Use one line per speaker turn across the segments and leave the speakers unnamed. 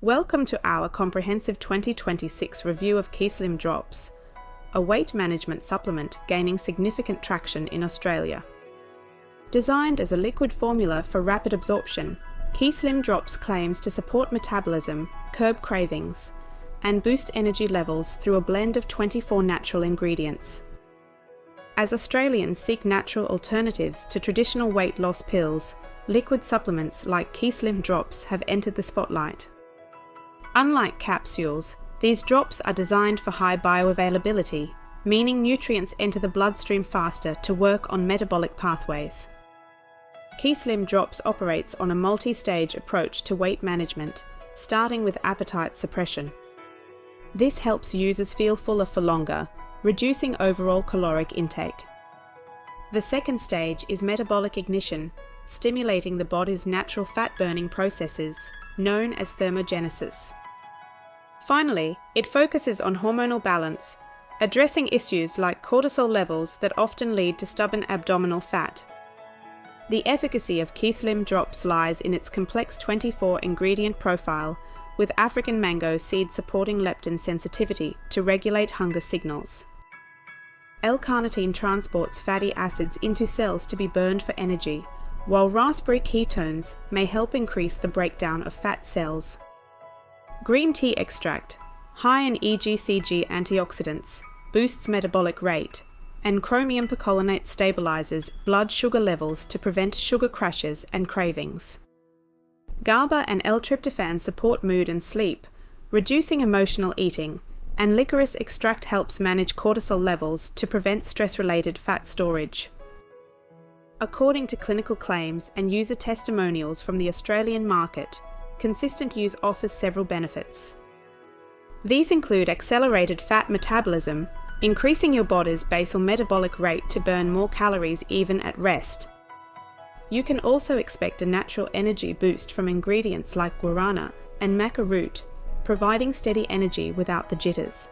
Welcome to our comprehensive 2026 review of KeySlim Drops, a weight management supplement gaining significant traction in Australia. Designed as a liquid formula for rapid absorption, KeySlim Drops claims to support metabolism, curb cravings, and boost energy levels through a blend of 24 natural ingredients. As Australians seek natural alternatives to traditional weight loss pills, liquid supplements like KeySlim Drops have entered the spotlight. Unlike capsules, these drops are designed for high bioavailability, meaning nutrients enter the bloodstream faster to work on metabolic pathways. KeySlim Drops operates on a multi-stage approach to weight management, starting with appetite suppression. This helps users feel fuller for longer, reducing overall caloric intake. The second stage is metabolic ignition, stimulating the body's natural fat-burning processes, known as thermogenesis. Finally, it focuses on hormonal balance, addressing issues like cortisol levels that often lead to stubborn abdominal fat. The efficacy of KeySlim Drops lies in its complex 24-ingredient profile, with African mango seed supporting leptin sensitivity to regulate hunger signals. L-Carnitine transports fatty acids into cells to be burned for energy, while raspberry ketones may help increase the breakdown of fat cells. Green tea extract, high in EGCG antioxidants, boosts metabolic rate, and chromium picolinate stabilizes blood sugar levels to prevent sugar crashes and cravings. GABA and L-tryptophan support mood and sleep, reducing emotional eating, and licorice extract helps manage cortisol levels to prevent stress-related fat storage. According to clinical claims and user testimonials from the Australian market, consistent use offers several benefits. These include accelerated fat metabolism, increasing your body's basal metabolic rate to burn more calories even at rest. You can also expect a natural energy boost from ingredients like guarana and maca root, providing steady energy without the jitters.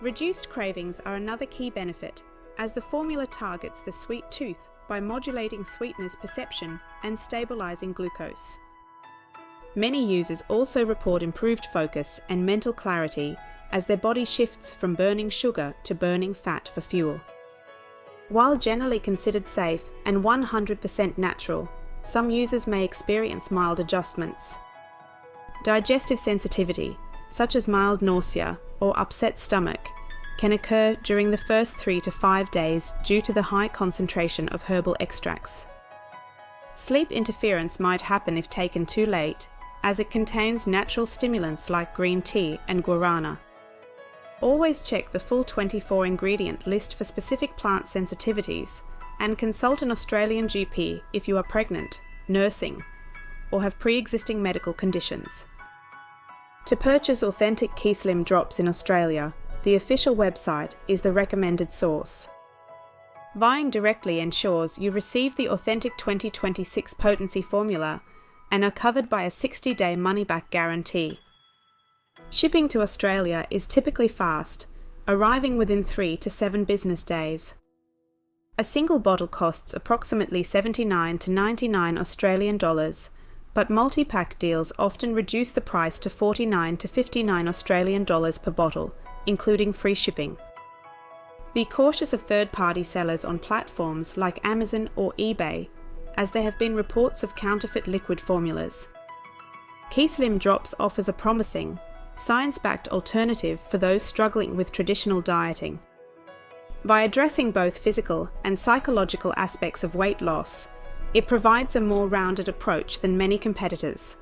Reduced cravings are another key benefit, as the formula targets the sweet tooth by modulating sweetness perception and stabilizing glucose. Many users also report improved focus and mental clarity as their body shifts from burning sugar to burning fat for fuel. While generally considered safe and 100% natural, some users may experience mild adjustments. Digestive sensitivity, such as mild nausea or upset stomach, can occur during the first 3 to 5 days due to the high concentration of herbal extracts. Sleep interference might happen if taken too late, as it contains natural stimulants like green tea and guarana. Always check the full 24-ingredient list for specific plant sensitivities and consult an Australian GP if you are pregnant, nursing, or have pre-existing medical conditions. To purchase authentic KeySlim Drops in Australia, the official website is the recommended source. Buying directly ensures you receive the authentic 2026 potency formula and are covered by a 60-day money-back guarantee. Shipping to Australia is typically fast, arriving within 3 to 7 business days. A single bottle costs approximately 79 to 99 Australian dollars, but multi-pack deals often reduce the price to 49 to 59 Australian dollars per bottle, including free shipping. Be cautious of third-party sellers on platforms like Amazon or eBay, as there have been reports of counterfeit liquid formulas. KeySlim Drops offers a promising, science-backed alternative for those struggling with traditional dieting. By addressing both physical and psychological aspects of weight loss, it provides a more rounded approach than many competitors.